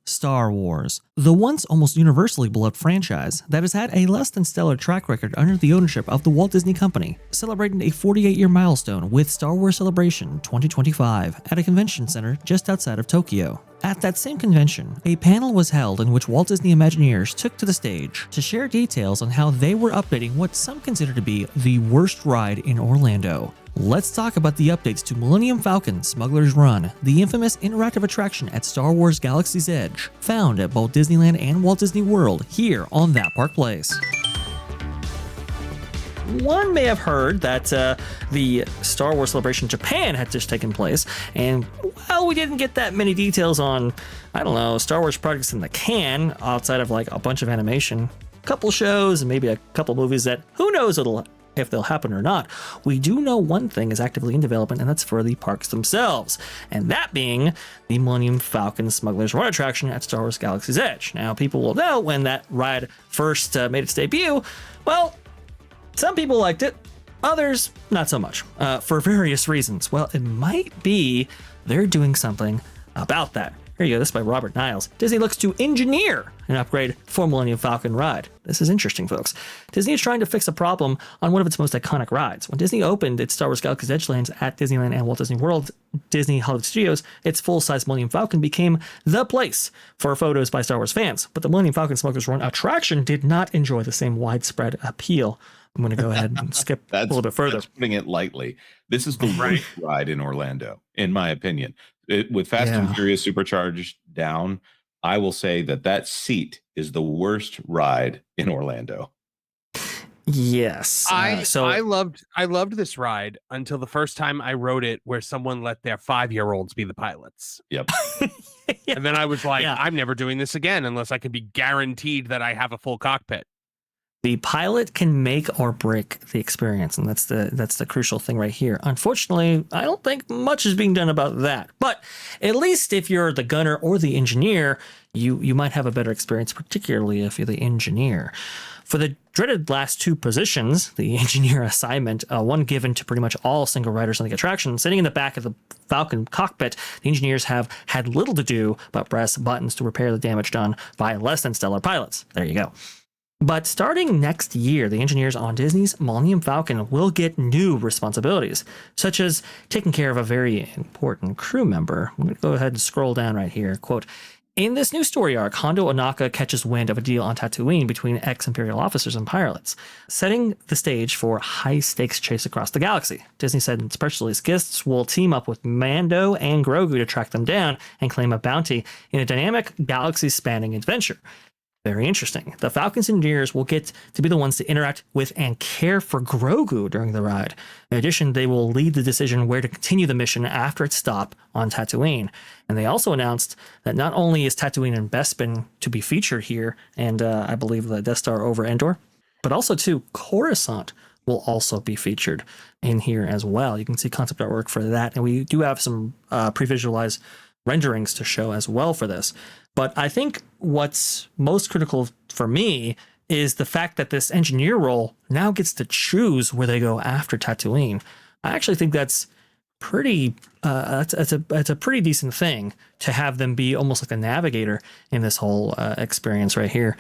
Star Wars, the once almost universally beloved franchise that has had a less than stellar track record under the ownership of the Walt Disney Company, celebrating a 48-year milestone with Star Wars Celebration 2025 at a convention center just outside of Tokyo. At that same convention, a panel was held in which Walt Disney Imagineers took to the stage to share details on how they were updating what some consider to be the worst ride in Orlando. Let's talk about the updates to Millennium Falcon Smuggler's Run, the infamous interactive attraction at Star Wars Galaxy's Edge, found at both Disneyland and Walt Disney World here on That Park Place. One may have heard that the Star Wars Celebration Japan had just taken place, and well, we didn't get that many details on, I don't know, Star Wars projects in the can outside of like a bunch of animation, a couple shows, and maybe a couple movies that who knows if they'll happen or not. We do know one thing is actively in development, and that's for the parks themselves, and that being the Millennium Falcon Smuggler's Run attraction at Star Wars Galaxy's Edge. Now, people will know when that ride first made its debut, well, some people liked it, others not so much, for various reasons. Well, it might be they're doing something about that. Here you go, this is by Robert Niles. Disney looks to engineer an upgrade for Millennium Falcon ride. This is interesting, folks. Disney is trying to fix a problem on one of its most iconic rides. When Disney opened its Star Wars Galaxy's Edge lands at Disneyland and Walt Disney World, Disney Hollywood Studios, its full-size Millennium Falcon became the place for photos by Star Wars fans. But the Millennium Falcon Smuggler's Run attraction did not enjoy the same widespread appeal. I'm going to go ahead and skip a little bit further. That's putting it lightly. This is the worst ride in Orlando, in my opinion. With Fast and Furious Supercharged down, I will say that seat is the worst ride in Orlando. Yes. I loved this ride until the first time I rode it where someone let their 5-year-olds be the pilots. Yep. And then I was like, I'm never doing this again unless I can be guaranteed that I have a full cockpit. The pilot can make or break the experience, and that's the crucial thing right here. Unfortunately, I don't think much is being done about that. But at least if you're the gunner or the engineer, you might have a better experience, particularly if you're the engineer. For the dreaded last two positions, the engineer assignment, one given to pretty much all single riders on the attraction, sitting in the back of the Falcon cockpit, the engineers have had little to do but press buttons to repair the damage done by less than stellar pilots. There you go. But starting next year, the engineers on Disney's Millennium Falcon will get new responsibilities, such as taking care of a very important crew member. I'm going to go ahead and scroll down right here. Quote, in this new story arc, Hondo Ohnaka catches wind of a deal on Tatooine between ex-Imperial officers and pilots, setting the stage for a high-stakes chase across the galaxy. Disney said in its press release, guests will team up with Mando and Grogu to track them down and claim a bounty in a dynamic, galaxy-spanning adventure. Very interesting. The Falcon's engineers will get to be the ones to interact with and care for Grogu during the ride. In addition, they will lead the decision where to continue the mission after its stop on Tatooine. And they also announced that not only is Tatooine and Bespin to be featured here, and I believe the Death Star over Endor, but also too, Coruscant will also be featured in here as well. You can see concept artwork for that, and we do have some pre-visualized renderings to show as well for this. But I think what's most critical for me is the fact that this engineer role now gets to choose where they go after Tatooine. I actually think that's pretty, it's a pretty decent thing to have them be almost like a navigator in this whole experience right here.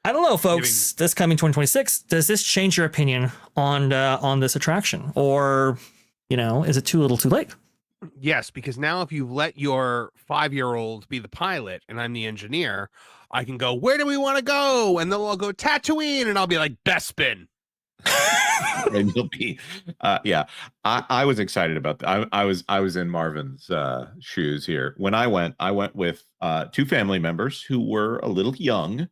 I don't know, folks, this coming 2026, does this change your opinion on this attraction? Or, is it too little too late? Yes, because now if you let your 5-year-old be the pilot and I'm the engineer, I can go, where do we want to go? And they'll all go Tatooine, and I'll be like, Bespin. And you'll be, I was excited about that. I was in Marvin's shoes here. When I went with two family members who were a little young,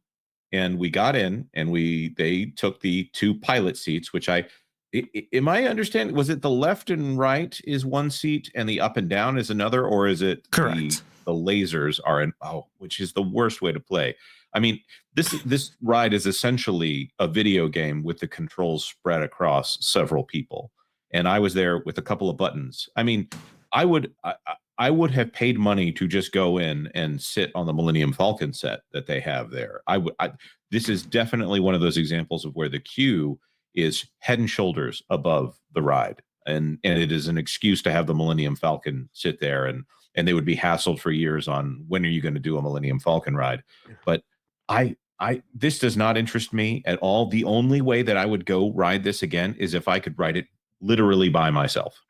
and we got in and they took the two pilot seats, which am I understanding? Was it the left and right is one seat and the up and down is another, or is it correct? The lasers are which is the worst way to play. I mean, this ride is essentially a video game with the controls spread across several people. And I was there with a couple of buttons. I mean, I would have paid money to just go in and sit on the Millennium Falcon set that they have there. This is definitely one of those examples of where the queue is head and shoulders above the ride. And it is an excuse to have the Millennium Falcon sit there and and they would be hassled for years on when are you going to do a Millennium Falcon ride. But this does not interest me at all. The only way that I would go ride this again is if I could ride it literally by myself.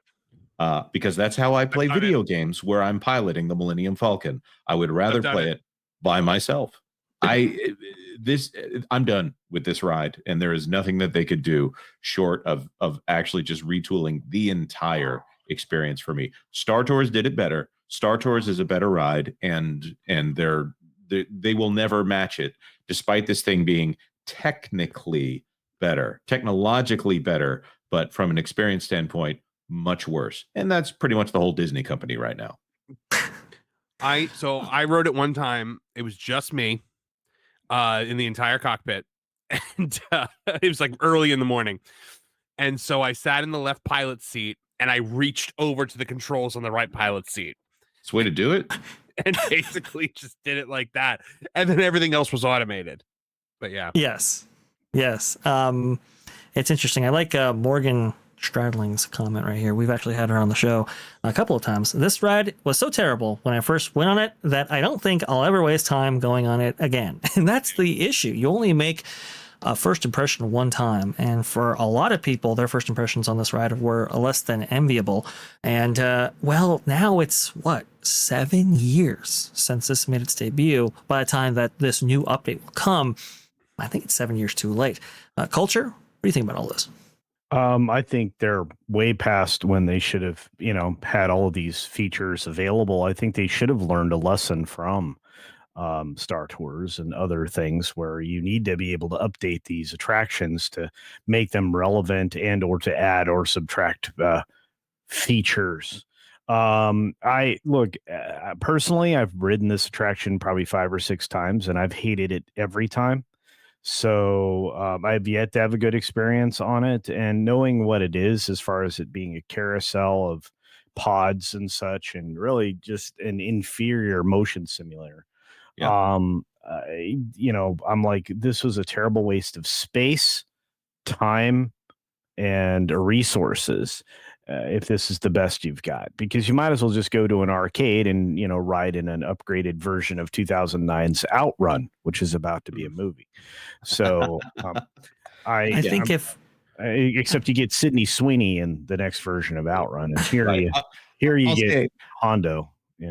Because that's how I play video games where I'm piloting the Millennium Falcon. I would rather play it by myself. I'm done with this ride, and there is nothing that they could do short of actually just retooling the entire experience for me. Star Tours did it better. Star Tours is a better ride, and they will never match it, despite this thing being technically better, technologically better, but from an experience standpoint, much worse. And that's pretty much the whole Disney company right now. I rode it one time. It was just me in the entire cockpit, and it was like early in the morning. And so I sat in the left pilot seat, and I reached over to the controls on the right pilot seat. It's a way to do it. And basically just did it like that. And then everything else was automated. But yeah. Yes. It's interesting. I like Morgan Stradling's comment right here. We've actually had her on the show a couple of times. This ride was so terrible when I first went on it that I don't think I'll ever waste time going on it again. And that's the issue. You only make a first impression one time. And for a lot of people, their first impressions on this ride were less than enviable. And well, now it's 7 years since this made its debut. By the time that this new update will come, I think it's 7 years too late. Culture, what do you think about all this? I think they're way past when they should have, had all of these features available. I think they should have learned a lesson from Star Tours and other things where you need to be able to update these attractions to make them relevant and or to add or subtract features. Personally, I've ridden this attraction probably 5 or 6 times, and I've hated it every time. So I've yet to have a good experience on it, and knowing what it is as far as it being a carousel of pods and such, and really just an inferior motion simulator. Yeah. I'm like, this was a terrible waste of space, time, and resources. If this is the best you've got, because you might as well just go to an arcade and, ride in an upgraded version of 2009's Outrun, which is about to be a movie. So I think except you get Sydney Sweeney in the next version of Outrun, and here you get Hondo.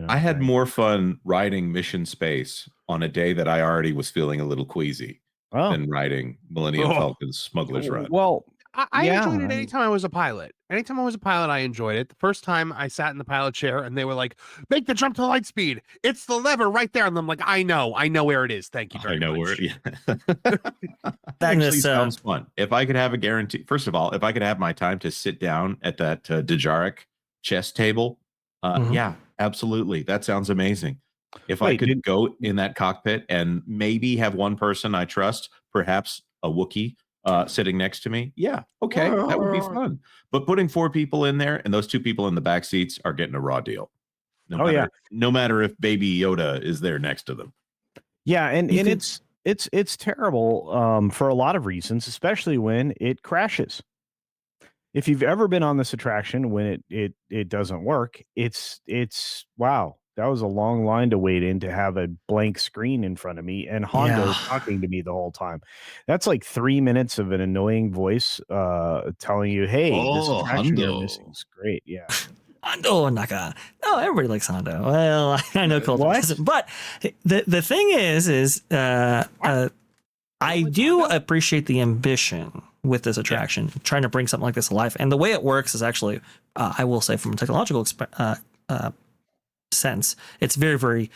I had more fun riding Mission Space on a day that I already was feeling a little queasy than riding Millennium Falcon's Smuggler's Run. Well, I enjoyed it anytime I was a pilot. Anytime I was a pilot, I enjoyed it. The first time I sat in the pilot chair and they were like, make the jump to light speed. It's the lever right there. And I'm like, I know where it is. Thank you very much. Where it is. That actually sounds fun. If I could have a guarantee, first of all, if I could have my time to sit down at that Dejaric chess table, yeah, absolutely. That sounds amazing. If I could go in that cockpit and maybe have one person I trust, perhaps a Wookiee, sitting next to me, yeah, okay, that would be fun. But putting 4 people in there and those 2 people in the back seats are getting a raw deal. No matter if Baby Yoda is there next to them. Yeah, and it's terrible for a lot of reasons, especially when it crashes. If you've ever been on this attraction when it doesn't work, it's wow. That was a long line to wait in to have a blank screen in front of me and Hondo talking to me the whole time. That's like 3 minutes of an annoying voice telling you, hey, this attraction you're missing is great. Yeah. Hondo Naka. No, everybody likes Hondo. Well, I know Colt doesn't. But the thing is I do appreciate the ambition with this attraction, trying to bring something like this to life. And the way it works is actually, I will say, from a technological sense, it's very, very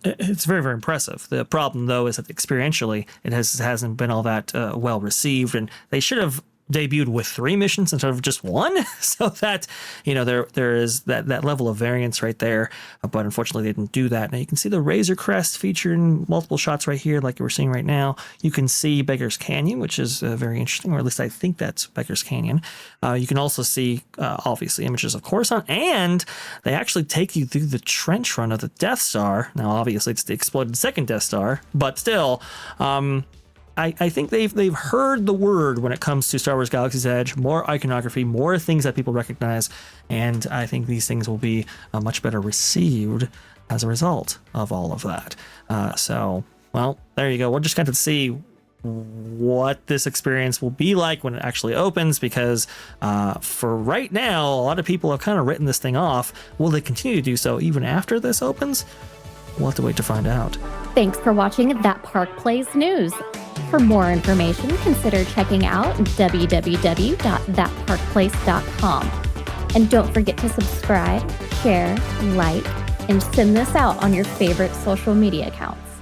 impressive. The problem, though, is that experientially, it hasn't been all that well received, and they should have debuted with 3 missions instead of just 1, so that there is that level of variance right there. But unfortunately, they didn't do that. Now you can see the Razor Crest featured in multiple shots right here, like we're seeing right now. You can see Beggar's Canyon, which is very interesting, or at least I think that's Beggar's Canyon. You can also see obviously images of Coruscant, and they actually take you through the trench run of the Death Star. Now obviously it's the exploded second Death Star, but still I think they've heard the word when it comes to Star Wars Galaxy's Edge, more iconography, more things that people recognize, and I think these things will be much better received as a result of all of that. So, well, there you go. We're just going to see what this experience will be like when it actually opens, because for right now, a lot of people have kind of written this thing off. Will they continue to do so even after this opens? We'll have to wait to find out. Thanks for watching That Park Plays News. For more information, consider checking out www.thatparkplace.com. And don't forget to subscribe, share, like, and send this out on your favorite social media accounts.